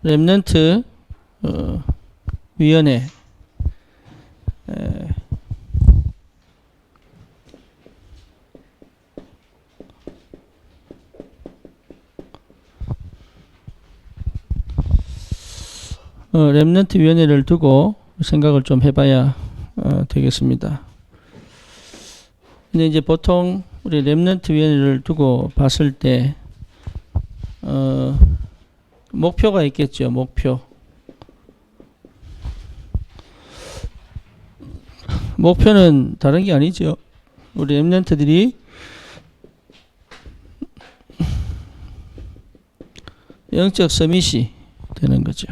렘넌트 위원회 렘넌트 위원회를 두고 생각을 좀 해봐야 되겠습니다. 근데 이제 보통 우리 렘넌트 위원회를 두고 봤을 때 목표가 있겠죠. 목표는 다른 게 아니죠. 우리 렘넌트들이 영적 서밋이 되는 거죠.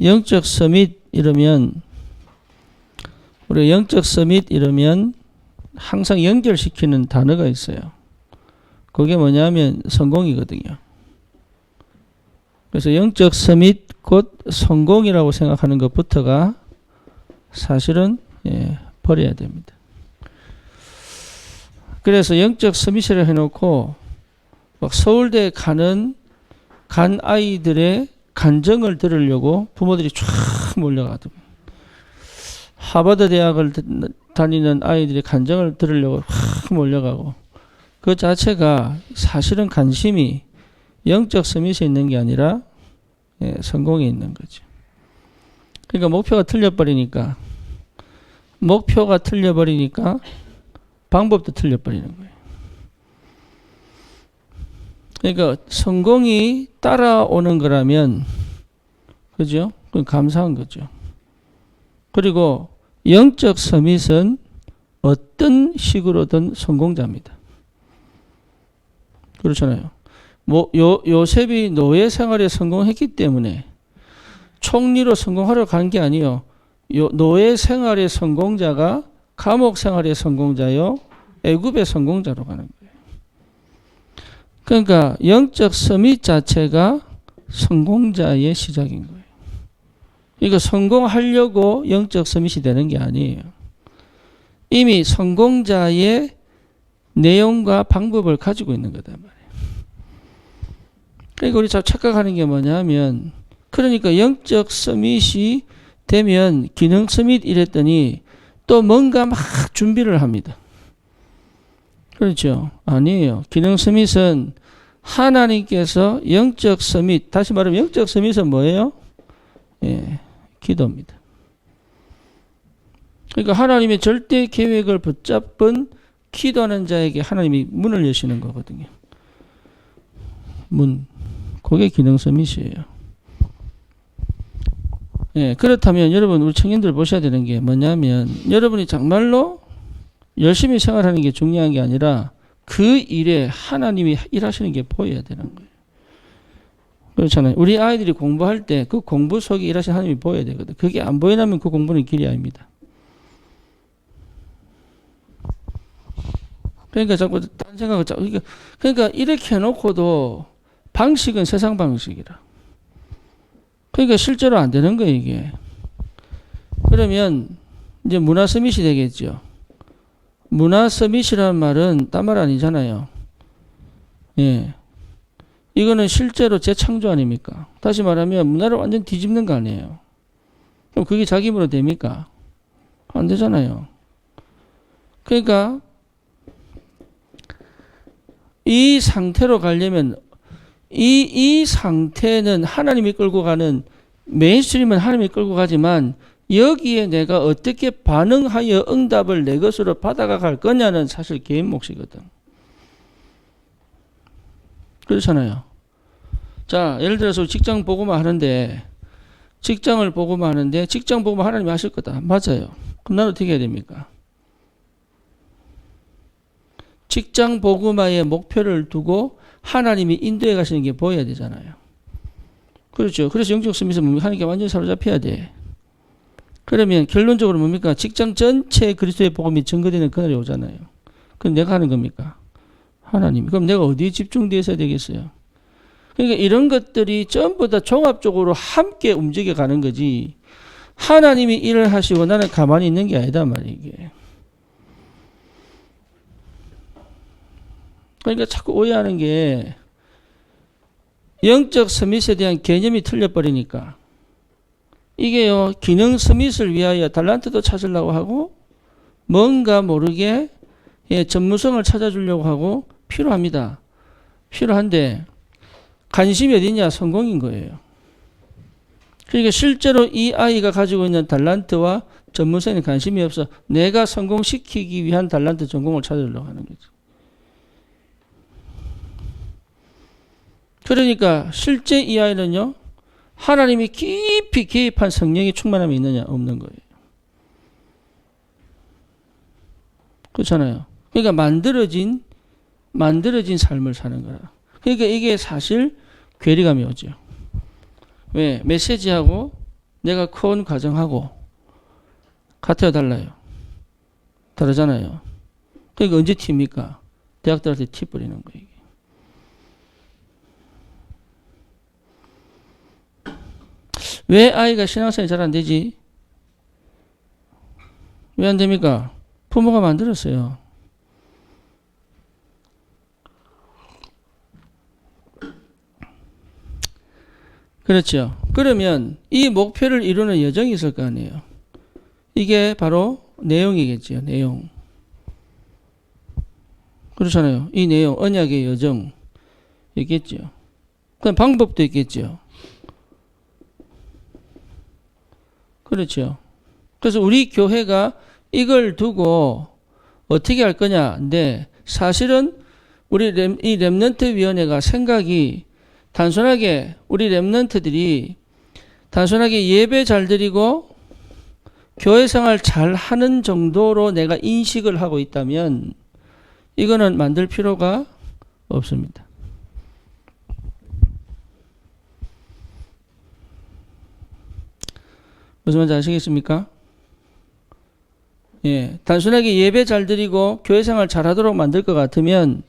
영적 서밋 이러면 우리 영적 서밋 이러면 항상 연결시키는 단어가 있어요. 그게 뭐냐면 성공이거든요. 그래서 영적 서밋 곧 성공이라고 생각하는 것부터가 사실은 버려야 됩니다. 그래서 영적 서밋이라 해놓고 막 서울대 간 아이들의 간정을 들으려고 부모들이 쫙 몰려가거든요. 하버드 대학을 다니는 아이들의 간정을 들으려고 확 몰려가고 그 자체가 사실은 관심이 영적 서밋에 있는 게 아니라 성공에 있는 거죠. 그러니까 목표가 틀려버리니까 방법도 틀려버리는 거예요. 그러니까 성공이 따라오는 거라면 그죠? 그건 감사한 거죠. 그리고 영적 서밋은 어떤 식으로든 성공자입니다. 그렇잖아요. 요셉이 노예 생활에 성공했기 때문에 총리로 성공하러 간 게 아니에요. 노예 생활의 성공자가 감옥 생활의 성공자요, 애굽의 성공자로 가는 거예요. 그러니까 영적 서밋 자체가 성공자의 시작인 거예요. 이거 성공하려고 영적 서밋이 되는 게 아니에요. 이미 성공자의 내용과 방법을 가지고 있는 거단 말이에요. 그러니까 우리 잘 착각하는 게 뭐냐면, 그러니까 영적 서밋이 되면 기능 서밋 이랬더니 또 뭔가 막 준비를 합니다. 그렇죠? 아니에요. 기능 서밋은 하나님께서 영적 서밋, 다시 말하면 영적 서밋은 뭐예요? 기도입니다. 그러니까 하나님의 절대 계획을 붙잡은 기도하는 자에게 하나님이 문을 여시는 거거든요. 그게 기능 서밋이에요. 그렇다면 여러분, 우리 청년들 보셔야 되는 게 뭐냐면, 여러분이 정말로 열심히 생활하는 게 중요한 게 아니라 그 일에 하나님이 일하시는 게 보여야 되는 거예요. 그렇잖아요. 우리 아이들이 공부할 때 그 공부 속에 일하시는 하나님이 보여야 되거든. 그게 안 보이면 그 공부는 길이 아닙니다. 그러니까 자꾸 딴 생각을 그러니까 이렇게 해놓고도 방식은 세상 방식이라. 그러니까 실제로 안 되는 거예요, 이게. 그러면 이제 문화 서밋이 되겠죠. 문화 서밋이라는 말은 딴 말 아니잖아요. 이거는 실제로 재창조 아닙니까? 다시 말하면 문화를 완전 뒤집는 거 아니에요. 그럼 그게 자기 힘으로 됩니까? 안 되잖아요. 그러니까 이 상태로 가려면 이 상태는 하나님이 끌고 가는, 메인스트림은 하나님이 끌고 가지만 여기에 내가 어떻게 반응하여 응답을 내 것으로 받아가 갈 거냐는 사실 개인 몫이거든. 그렇잖아요. 자, 예를 들어서 직장 보고만 하는데 직장 보고만 하나님이 하실 거다. 맞아요. 그럼 나는 어떻게 해야 됩니까? 직장 보고마의 목표를 두고 하나님이 인도해 가시는 게 보여야 되잖아요. 그렇죠. 그래서 영적 서밋은 뭡니까? 하나님께 완전히 사로잡혀야 돼. 그러면 결론적으로 뭡니까? 직장 전체에 그리스도의 복음이 증거되는 그날이 오잖아요. 그럼 내가 하는 겁니까? 하나님이. 그럼 내가 어디에 집중되어 있어야 되겠어요? 그러니까 이런 것들이 전부 다 종합적으로 함께 움직여 가는 거지, 하나님이 일을 하시고 나는 가만히 있는 게 아니다 말이에요, 이게. 그러니까 자꾸 오해하는 게, 영적 서밋에 대한 개념이 틀려버리니까 이게요, 기능 서밋을 위하여 달란트도 찾으려고 하고 뭔가 모르게 전무성을 찾아주려고 하고 필요합니다. 필요한데 관심이 어디냐? 성공인 거예요. 그러니까 실제로 이 아이가 가지고 있는 달란트와 전문성에 관심이 없어 내가 성공시키기 위한 달란트 전공을 찾으려고 하는 거죠. 그러니까 실제 이 아이는요, 하나님이 깊이 개입한 성령의 충만함이 있느냐? 없는 거예요. 그렇잖아요. 그러니까 만들어진 삶을 사는 거라. 그러니까 이게 사실 괴리감이 오죠. 왜? 메시지하고 내가 커온 과정하고 같아요, 달라요? 다르잖아요. 그러니까 언제 튑니까? 대학들한테 티 뿌리는 거예요. 왜 아이가 신앙생활이 잘 안 되지? 왜 안 됩니까? 부모가 만들었어요. 그렇죠. 그러면 이 목표를 이루는 여정이 있을 거 아니에요. 이게 바로 내용이겠죠. 내용. 그렇잖아요. 이 내용, 언약의 여정 있겠죠. 그럼 방법도 있겠죠. 그렇죠. 그래서 우리 교회가 이걸 두고 어떻게 할 거냐. 근데 사실은 우리 이 렘넌트 위원회가 생각이 단순하게 우리 렘넌트들이 단순하게 예배 잘 드리고 교회 생활 잘 하는 정도로 내가 인식을 하고 있다면 이거는 만들 필요가 없습니다. 무슨 말인지 아시겠습니까? 예, 단순하게 예배 잘 드리고 교회 생활 잘 하도록 만들 것 같으면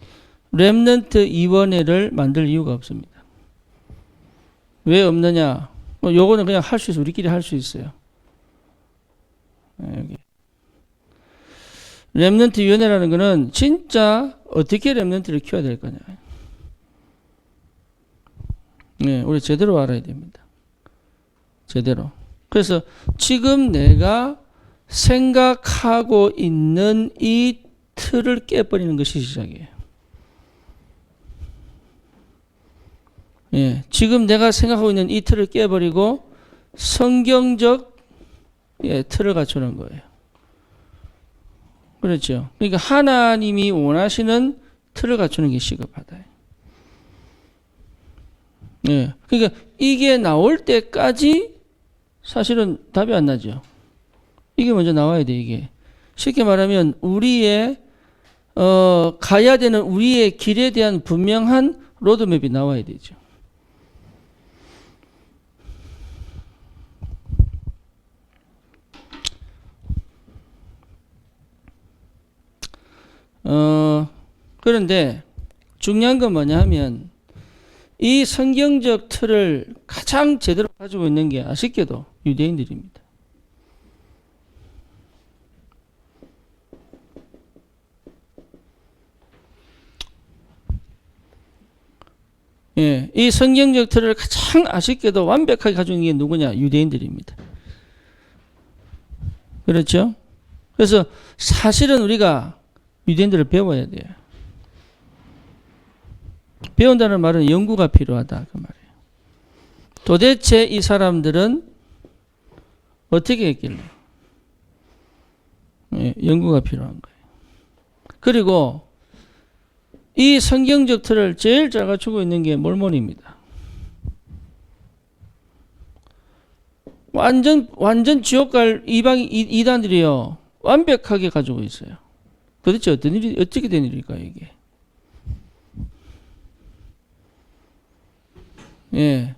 렘넌트 위원회를 만들 이유가 없습니다. 왜 없느냐? 요거는 그냥 할 수 있어요. 우리끼리 할 수 있어요. 예, 여기. 렘넌트 위원회라는 거는 진짜 어떻게 렘넌트를 키워야 될 거냐. 예, 우리 제대로 알아야 됩니다. 제대로. 그래서 지금 내가 생각하고 있는 이 틀을 깨버리는 것이 시작이에요. 예, 지금 내가 생각하고 있는 이 틀을 깨버리고 성경적 틀을 갖추는 거예요. 그렇죠. 그러니까 하나님이 원하시는 틀을 갖추는 게 시급하다. 예, 그러니까 이게 나올 때까지 사실은 답이 안 나죠. 이게 먼저 나와야 돼, 이게. 쉽게 말하면 우리의 가야 되는 우리의 길에 대한 분명한 로드맵이 나와야 되죠. 그런데 중요한 건 뭐냐 하면 이 성경적 틀을 가장 제대로 가지고 있는 게 아쉽게도 유대인들입니다. 예, 이 성경적 틀을 가장 아쉽게도 완벽하게 가지고 있는 게 누구냐? 유대인들입니다. 그렇죠? 그래서 사실은 우리가 유대인들을 배워야 돼요. 배운다는 말은 연구가 필요하다 그 말이에요. 도대체 이 사람들은 어떻게 했길래? 예, 연구가 필요한 거예요. 그리고 이 성경적 틀을 제일 잘 갖추고 있는 게 몰몬입니다. 완전 지옥 갈 이단들이요. 완벽하게 가지고 있어요. 도대체 어떻게 된 일일까요, 이게? 예.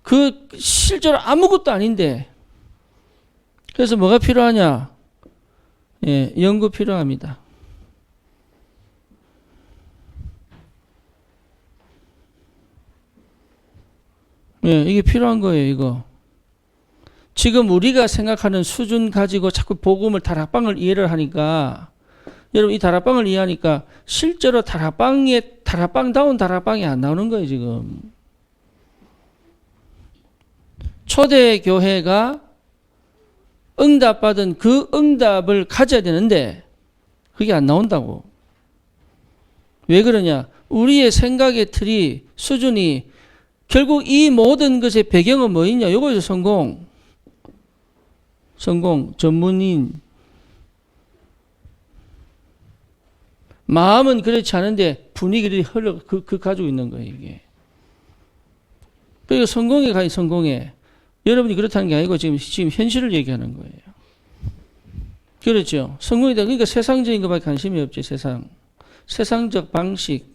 그, 실제로 아무것도 아닌데. 그래서 뭐가 필요하냐? 예, 연구 필요합니다. 예, 이게 필요한 거예요, 이거. 지금 우리가 생각하는 수준 가지고 자꾸 복음을 다락방을 이해를 하니까 여러분 이 다락방을 이해하니까 실제로 다락방다운 다락방이 안 나오는 거예요, 지금. 초대교회가 응답받은 그 응답을 가져야 되는데 그게 안 나온다고. 왜 그러냐? 우리의 생각의 틀이, 수준이 결국 이 모든 것의 배경은 뭐 있냐? 이거죠. 성공, 전문인. 마음은 그렇지 않은데 분위기를 가지고 있는 거예요, 이게. 그리고 성공에 가요, 성공에. 여러분이 그렇다는 게 아니고 지금 현실을 얘기하는 거예요. 그렇죠. 성공이다. 그러니까 세상적인 것밖에 관심이 없지, 세상적 방식.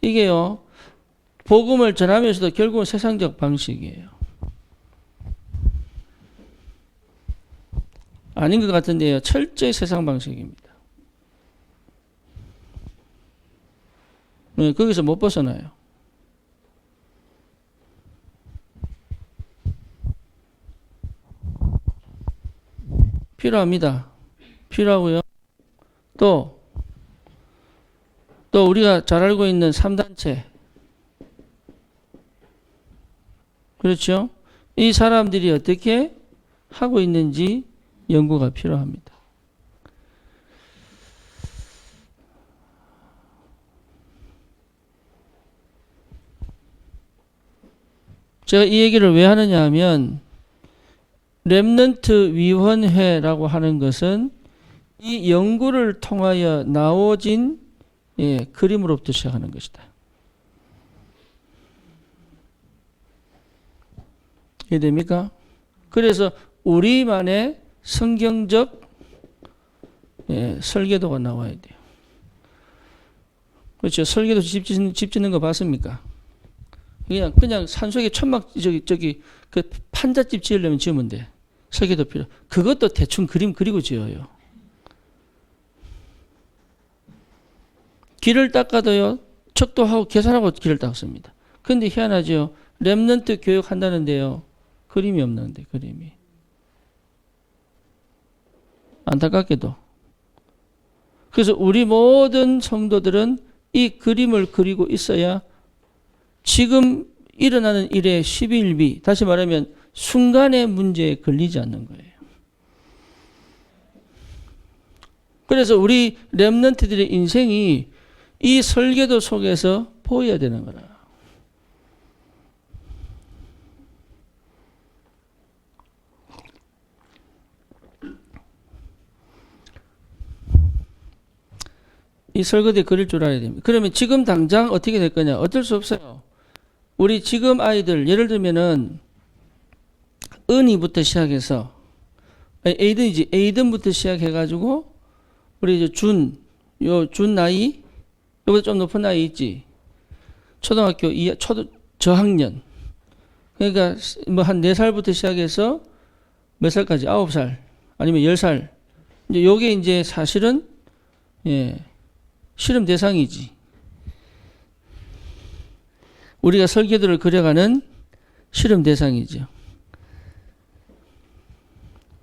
이게요, 복음을 전하면서도 결국은 세상적 방식이에요. 아닌 것 같은데요, 철저히 세상 방식입니다. 네, 거기서 못 벗어나요. 필요합니다. 필요하고요. 또 우리가 잘 알고 있는 3단체. 그렇죠? 이 사람들이 어떻게 하고 있는지 연구가 필요합니다. 제가 이 얘기를 왜 하느냐 하면 렘넌트 위원회라고 하는 것은 이 연구를 통하여 나오진 그림으로부터 시작하는 것이다. 이해됩니까? 그래서 우리만의 성경적 설계도가 나와야 돼요. 그렇죠. 설계도 집 짓는 거 봤습니까? 그냥 산속에 천막 그 판잣집 지으려면 지으면 돼. 설계도 필요. 그것도 대충 그림 그리고 지어요. 길을 닦아도요, 척도하고 계산하고 길을 닦습니다. 근데 희한하죠. 렘넌트 교육 한다는데요, 그림이 없는데, 그림이. 안타깝게도. 그래서 우리 모든 성도들은 이 그림을 그리고 있어야 지금 일어나는 일의 11비, 다시 말하면 순간의 문제에 걸리지 않는 거예요. 그래서 우리 렘넌트들의 인생이 이 설계도 속에서 보여야 되는 거라. 이 설계도에 그릴 줄 알아야 됩니다. 그러면 지금 당장 어떻게 될 거냐? 어쩔 수 없어요. 우리 지금 아이들, 예를 들면은 은희부터 시작해서 에이든부터 시작해가지고 우리 이제 준 나이, 요보다 좀 높은 나이 있지. 초등학교 저학년. 그러니까 뭐 한 4살부터 시작해서 몇 살까지? 9살 아니면 10살. 이제 요게 이제 사실은 실험 대상이지. 우리가 설계도를 그려가는 실험 대상이죠.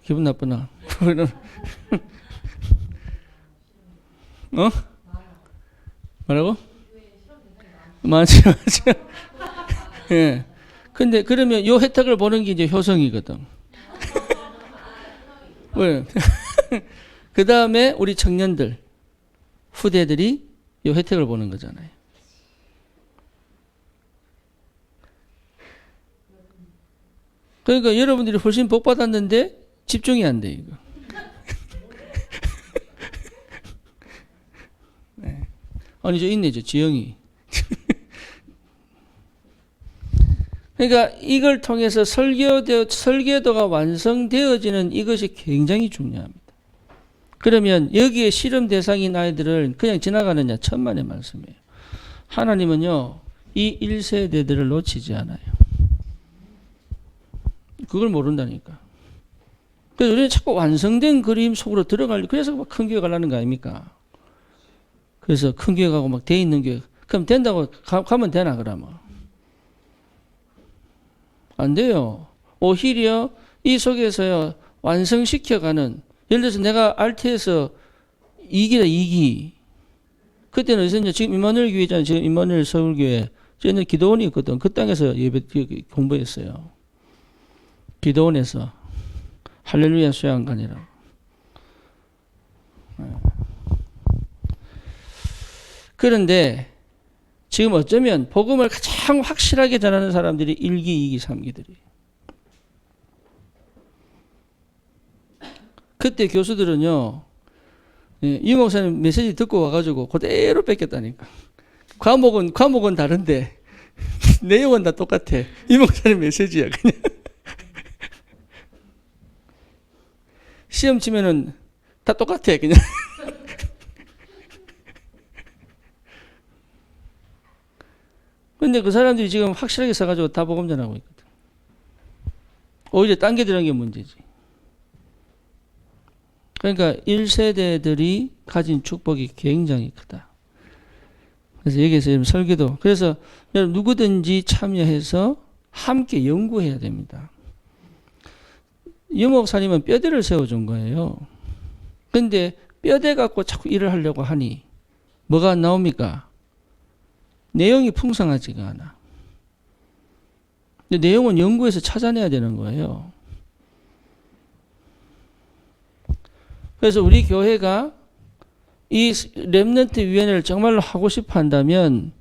기분 나쁘나? 어? 뭐라고? 맞아. 예. 근데 그러면 요 혜택을 보는 게 이제 효성이거든. 왜? 그 다음에 우리 청년들, 후대들이 요 혜택을 보는 거잖아요. 그러니까 여러분들이 훨씬 복 받았는데 집중이 안 돼, 이거. 네. 아니, 저 있네, 저 지영이. 그러니까 이걸 통해서 설계도가 완성되어지는 이것이 굉장히 중요합니다. 그러면 여기에 실험 대상인 아이들을 그냥 지나가느냐? 천만의 말씀이에요. 하나님은요, 이 1세대들을 놓치지 않아요. 그걸 모른다니까. 그래서 우리는 자꾸 완성된 그림 속으로 그래서 막 큰 교회 가려는 거 아닙니까? 그래서 큰 교회 가고 막 돼 있는 교회. 그럼 된다고 가면 되나, 그러면? 안 돼요. 오히려 이 속에서요, 완성시켜가는, 예를 들어서 내가 RT에서 2기. 그때는 어디서 지금 임마누엘 교회잖아요. 지금 임마누엘 서울교회. 저는 기도원이 있거든. 그 땅에서 예배 공부했어요. 기도원에서 할렐루야 수양관이라고. 그런데 지금 어쩌면 복음을 가장 확실하게 전하는 사람들이 1기, 2기, 3기들이. 그때 교수들은요, 이 목사님 메시지 듣고 와가지고 그대로 뺏겼다니까. 과목은 다른데 내용은 다 똑같아. 이 목사님 메시지야 그냥. 시험 치면은 다 똑같아 그냥. 근데 그 사람들이 지금 확실하게 써가지고 다 복음 전하고 있거든. 오히려 딴 게 들어간 게 문제지. 그러니까 1세대들이 가진 축복이 굉장히 크다. 그래서 여기에서 설계도. 그래서 여러분 누구든지 참여해서 함께 연구해야 됩니다. 유목사님은 뼈대를 세워준 거예요. 근데 뼈대 갖고 자꾸 일을 하려고 하니 뭐가 안 나옵니까? 내용이 풍성하지가 않아. 근데 내용은 연구해서 찾아내야 되는 거예요. 그래서 우리 교회가 이 렘넌트 위원회를 정말로 하고 싶어 한다면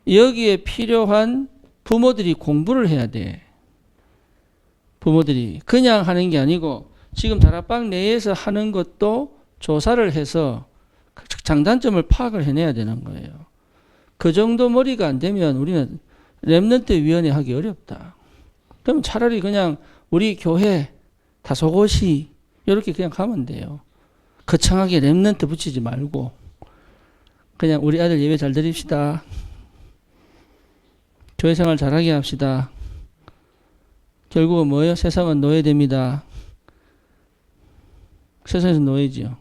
여기에 필요한 부모들이 공부를 해야 돼. 부모들이 그냥 하는 게 아니고 지금 다락방 내에서 하는 것도 조사를 해서 장단점을 파악을 해내야 되는 거예요. 그 정도 머리가 안 되면 우리는 렘넌트 위원회 하기 어렵다. 그럼 차라리 그냥 우리 교회 다소곳이 이렇게 그냥 가면 돼요. 거창하게 렘넌트 붙이지 말고 그냥 우리 아들 예배 잘 드립시다. 교회 생활 잘하게 합시다. 결국은 뭐예요? 세상은 노예됩니다. 세상에서 노예지요.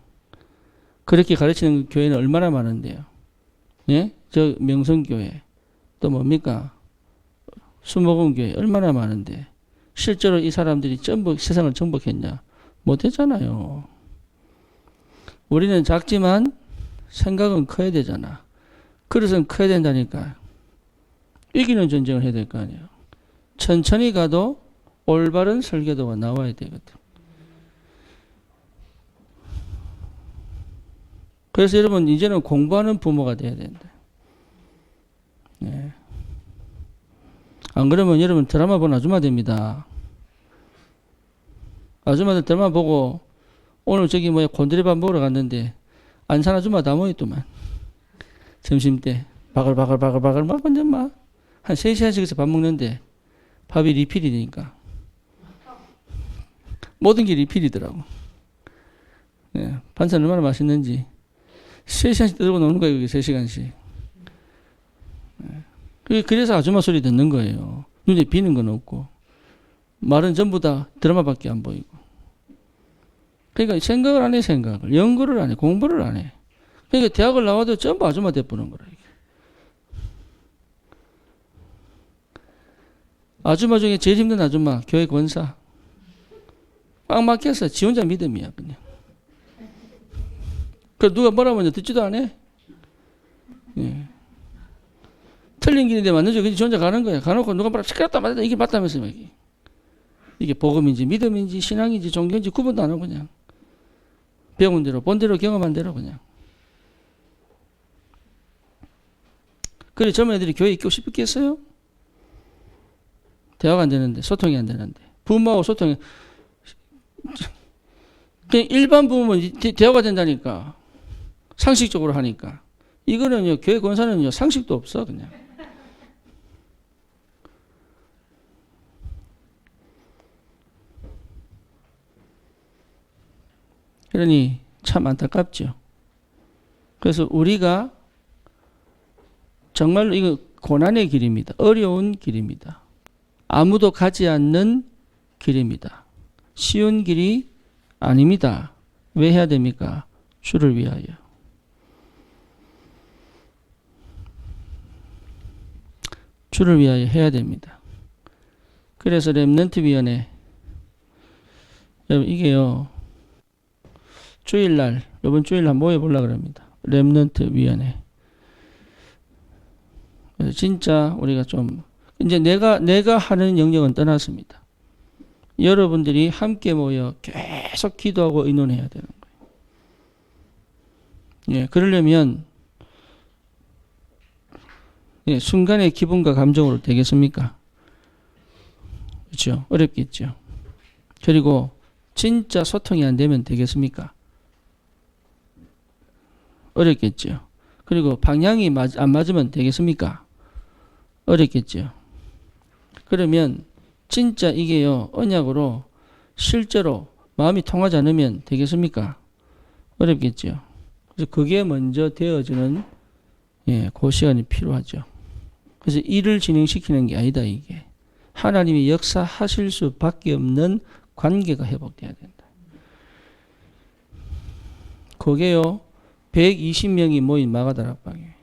그렇게 가르치는 교회는 얼마나 많은데요. 예? 저 명성교회 또 뭡니까? 수목원교회 얼마나 많은데 실제로 이 사람들이 세상을 정복했냐? 못했잖아요. 우리는 작지만 생각은 커야 되잖아. 그래서 커야 된다니까. 이기는 전쟁을 해야 될 거 아니에요. 천천히 가도 올바른 설계도가 나와야 되거든. 그래서 여러분 이제는 공부하는 부모가 돼야 된다. 네. 안 그러면 여러분 드라마 보는 아줌마 됩니다. 아줌마들 드라마 보고 오늘 저기 뭐야 곤드레밥 먹으러 갔는데 안산 아줌마 다 모였더만. 점심때 바글바글 막 완전 막 한 3시간씩에서 밥 먹는데 밥이 리필이 되니까 모든 게 리필이더라고. 네. 반찬 얼마나 맛있는지 3시간씩 들고 노는 거예요. 여기 3시간씩. 네. 그래서 아줌마 소리 듣는 거예요. 눈에 비는 건 없고 말은 전부 다 드라마밖에 안 보이고. 그러니까 생각을 안 해. 생각을. 연구를 안 해. 공부를 안 해. 그러니까 대학을 나와도 전부 아줌마 돼보는 거라. 이게. 아줌마 중에 제일 힘든 아줌마 교회 권사. 꽉 막혀서 지 혼자 믿음이야 그냥. 그 누가 뭐라고 하면 듣지도 안 해. 예. 틀린 길인데 맞는지 그냥 지 혼자 가는 거야. 가놓고 누가 뭐라 시끄럽다 맞다 이게 맞다면서 막. 이게 복음인지 믿음인지 신앙인지 종교인지 구분도 안 하고 그냥 배운 대로 본 대로 경험한 대로 그냥. 그래 젊은 애들이 교회 있고 싶겠어요? 대화가 안 되는데 소통이 안 되는데 부모하고 소통이 그냥 일반 부모는 대화가 된다니까. 상식적으로 하니까. 이거는요 교회 권사는요 상식도 없어 그냥. 그러니 참 안타깝죠. 그래서 우리가 정말로 이거 고난의 길입니다. 어려운 길입니다. 아무도 가지 않는 길입니다. 쉬운 길이 아닙니다. 왜 해야 됩니까? 주를 위하여. 주를 위하여 해야 됩니다. 그래서 렘넌트 위원회 여러분 이게요 주일날 이번 주일 한번 모여보려고 합니다. 렘넌트 위원회. 그래서 진짜 우리가 좀 이제 내가 하는 영역은 떠났습니다. 여러분들이 함께 모여 계속 기도하고 의논해야 되는 거예요. 예, 그러려면 예, 순간의 기분과 감정으로 되겠습니까? 그렇죠? 어렵겠죠. 그리고 진짜 소통이 안 되면 되겠습니까? 어렵겠죠. 그리고 방향이 안 맞으면 되겠습니까? 어렵겠죠. 그러면 진짜 이게요, 언약으로 실제로 마음이 통하지 않으면 되겠습니까? 어렵겠죠. 그래서 그게 먼저 되어지는 예, 그 시간이 필요하죠. 그래서 일을 진행시키는 게 아니다, 이게. 하나님이 역사하실 수밖에 없는 관계가 회복돼야 된다. 그게요, 120명이 모인 마가다락방에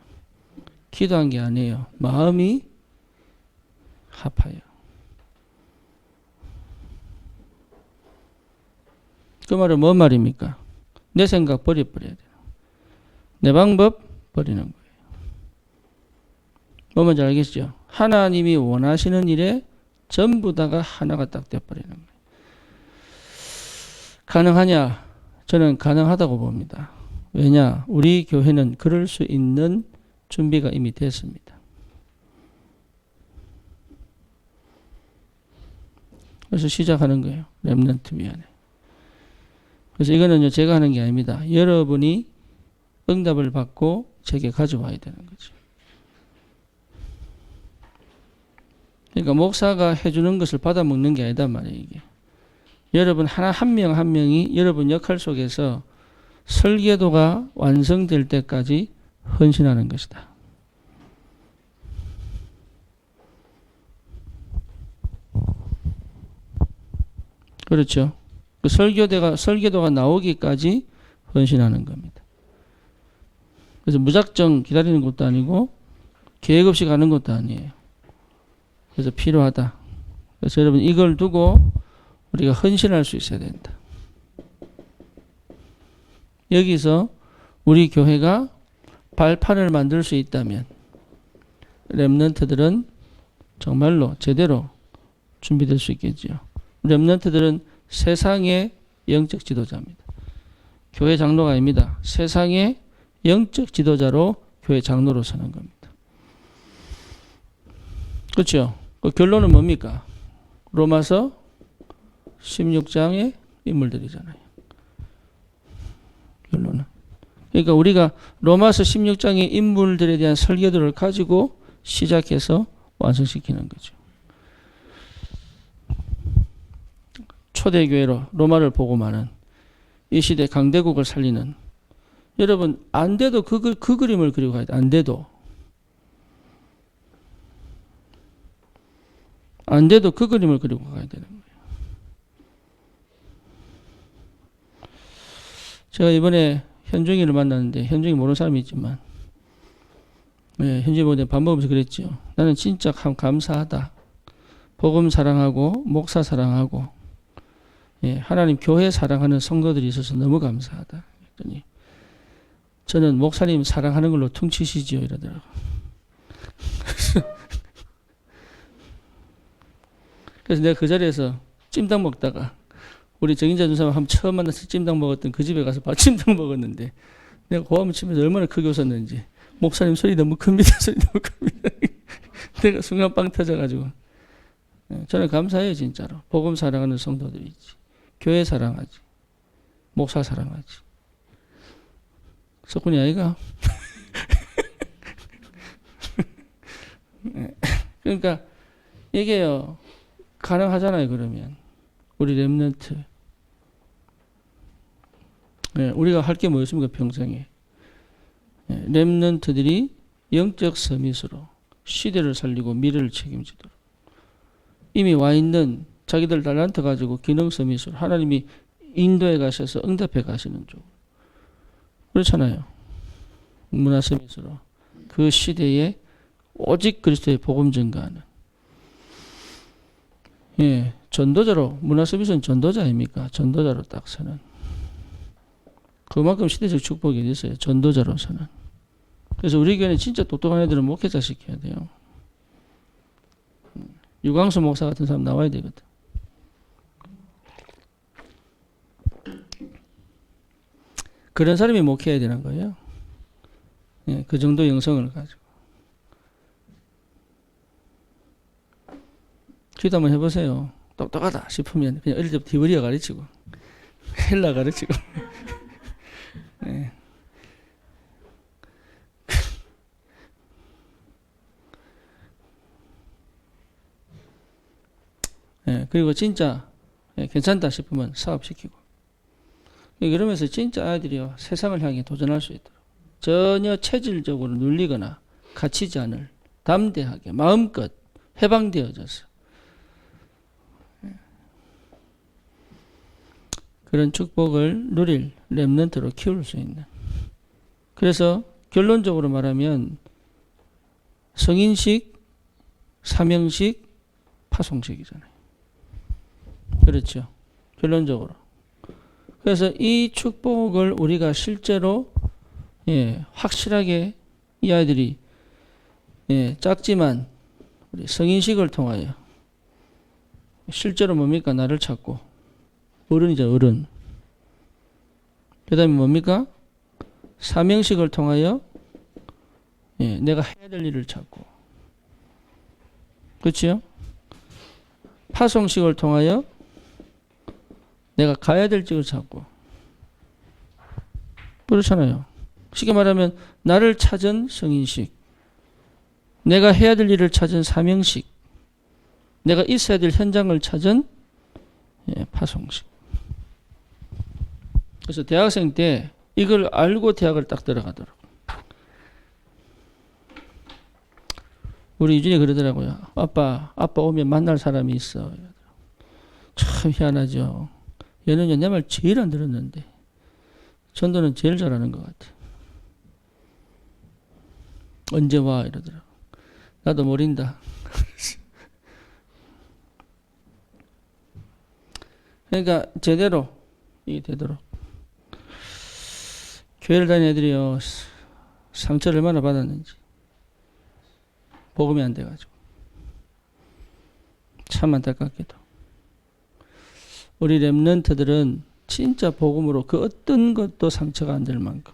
기도한 게 아니에요. 마음이 아파요. 그 말은 뭔 말입니까? 내 생각 버려야 돼요. 내 방법 버리는 거예요. 뭐 뭔지 알겠죠? 하나님이 원하시는 일에 전부 다가 하나가 딱 되어버리는 거예요. 가능하냐? 저는 가능하다고 봅니다. 왜냐? 우리 교회는 그럴 수 있는 준비가 이미 됐습니다. 그래서 시작하는 거예요. 렘넌트 위원회. 그래서 이거는요, 제가 하는 게 아닙니다. 여러분이 응답을 받고 제게 가져와야 되는 거죠. 그러니까 목사가 해주는 것을 받아먹는 게 아니단 말이에요, 이게. 여러분 한 명 한 명이 여러분 역할 속에서 설계도가 완성될 때까지 헌신하는 것이다. 그렇죠. 그 설계도가 나오기까지 헌신하는 겁니다. 그래서 무작정 기다리는 것도 아니고 계획 없이 가는 것도 아니에요. 그래서 필요하다. 그래서 여러분 이걸 두고 우리가 헌신할 수 있어야 된다. 여기서 우리 교회가 발판을 만들 수 있다면 렘넌트들은 정말로 제대로 준비될 수 있겠죠. 렘넌트들은 세상의 영적 지도자입니다. 교회 장로가 아닙니다. 세상의 영적 지도자로 교회 장로로 서는 겁니다. 그렇죠? 그 결론은 뭡니까? 로마서 16장의 인물들이잖아요. 결론은. 그러니까 우리가 로마서 16장의 인물들에 대한 설계도를 가지고 시작해서 완성시키는 거죠. 초대교회로 로마를 보고만은 이 시대 강대국을 살리는 여러분 안 돼도 그 그림을 그리고 가야 돼. 안 돼도 그 그림을 그리고 가야 되는 거예요. 제가 이번에 현중이를 만났는데 현중이 모르는 사람이 있지만 네, 현중이보다 밥 먹으면서 그랬죠. 나는 진짜 감사하다. 복음 사랑하고 목사 사랑하고 예, 하나님 교회 사랑하는 성도들이 있어서 너무 감사하다. 그랬더니 저는 목사님 사랑하는 걸로 퉁치시지요 이러더라고요. 그래서 내가 그 자리에서 찜닭 먹다가 우리 정인자 전사님 한번 처음 만나서 찜닭 먹었던 그 집에 가서 찜닭 먹었는데 내가 고함을 치면서 얼마나 크게 웃었는지 목사님 소리 너무 큽니다. 소리 너무 큽니다. 내가 순간 빵 터져가지고 저는 감사해요 진짜로. 복음 사랑하는 성도들이 있지. 교회 사랑하지. 목사 사랑하지. 석훈이 아이가? 그러니까 이게요 가능하잖아요. 그러면 우리 렘넌트 우리가 할 게 뭐였습니까? 평생에 렘넌트들이 영적 서밋으로 시대를 살리고 미래를 책임지도록 이미 와 있는 자기들 달란트 가지고 기능 서밋으로 하나님이 인도에 가셔서 응답해 가시는 쪽 그렇잖아요. 문화 서밋으로 그 시대에 오직 그리스도의 복음 전가하는 예, 전도자로 문화 서밋은 전도자 아닙니까? 전도자로 딱 서는 그만큼 시대적 축복이 있어요. 전도자로서는. 그래서 우리 교회는 진짜 똑똑한 애들은 목회자 시켜야 돼요. 유광수 목사 같은 사람 나와야 되거든. 그런 사람이 목회해야 되는 거예요. 예, 그 정도 영성을 가지고. 기도 한번 해보세요. 똑똑하다 싶으면 그냥 어릴 때부터 히브리어 가르치고 헬라 가르치고 예. 예, 그리고 진짜 괜찮다 싶으면 사업시키고. 그러면서 진짜 아이들이요 세상을 향해 도전할 수 있도록 전혀 체질적으로 눌리거나 갇히지 않을 담대하게 마음껏 해방되어져서 그런 축복을 누릴 렘넌트로 키울 수 있는. 그래서 결론적으로 말하면 성인식, 사명식, 파송식이잖아요. 그렇죠. 결론적으로. 그래서 이 축복을 우리가 실제로 확실하게 이 아이들이 작지만 우리 성인식을 통하여 실제로 뭡니까? 나를 찾고 어른이죠. 어른. 그 다음에 뭡니까? 사명식을 통하여 내가 해야 될 일을 찾고 그렇죠? 파송식을 통하여 내가 가야 될 집을 찾고 그렇잖아요. 쉽게 말하면 나를 찾은 성인식, 내가 해야 될 일을 찾은 사명식, 내가 있어야 될 현장을 찾은 파송식. 그래서 대학생 때 이걸 알고 대학을 딱 들어가도록. 우리 유진이 그러더라고요. 아빠 오면 만날 사람이 있어. 참 희한하죠. 얘는 내 말 제일 안 들었는데 전도는 제일 잘하는 것 같아. 언제 와? 이러더라고. 나도 모른다. 그러니까 제대로 이게 되도록 교회를 다니는 애들이요 상처를 얼마나 받았는지 복음이 안 돼가지고 참 안타깝게도 우리 렘넌트들은 진짜 복음으로 그 어떤 것도 상처가 안 될 만큼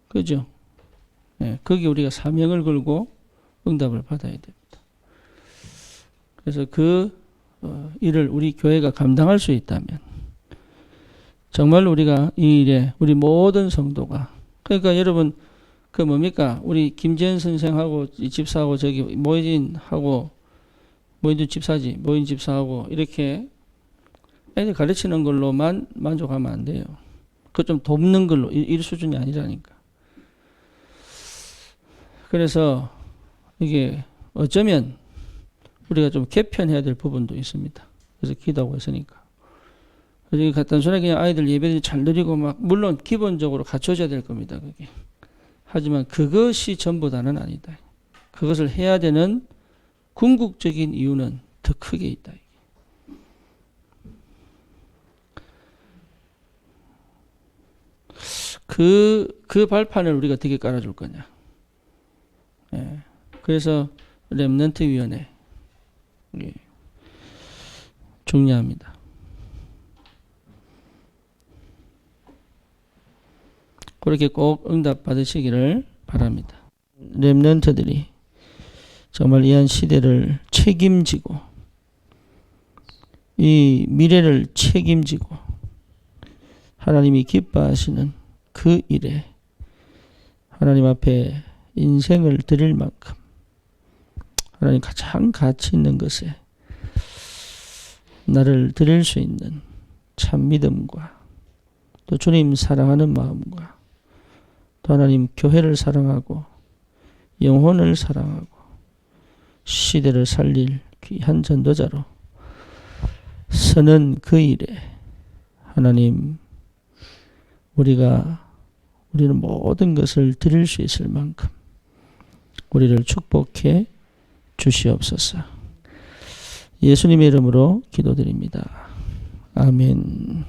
그죠? 거기 우리가 사명을 걸고 응답을 받아야 됩니다. 그래서 그 일을 우리 교회가 감당할 수 있다면 정말 우리가 이 일에 우리 모든 성도가 그러니까 여러분 그 뭡니까 우리 김재현 선생하고 집사하고 저기 모인 집사하고 이렇게 애들 가르치는 걸로만 만족하면 안 돼요. 그거 좀 돕는 걸로 이 수준이 아니라니까. 그래서 이게 어쩌면 우리가 좀 개편해야 될 부분도 있습니다. 그래서 기도하고 있으니까. 그래서 단순하게 그냥 아이들 예배를 잘 드리고 막 물론 기본적으로 갖춰져야 될 겁니다. 그게. 하지만 그것이 전부다는 아니다. 그것을 해야 되는 궁극적인 이유는 더 크게 있다. 그 발판을 우리가 어떻게 깔아줄 거냐. 그래서 렘넌트 위원회 중요합니다. 그렇게 꼭 응답 받으시기를 바랍니다. 렘넌트들이 정말 이한 시대를 책임지고 이 미래를 책임지고 하나님이 기뻐하시는 그 일에 하나님 앞에 인생을 드릴 만큼 하나님 가장 가치 있는 것에 나를 드릴 수 있는 참 믿음과 또 주님 사랑하는 마음과 또 하나님 교회를 사랑하고 영혼을 사랑하고 시대를 살릴 귀한 전도자로 서는 그 일에 하나님 우리는 모든 것을 드릴 수 있을 만큼 우리를 축복해 주시옵소서. 예수님의 이름으로 기도드립니다. 아멘.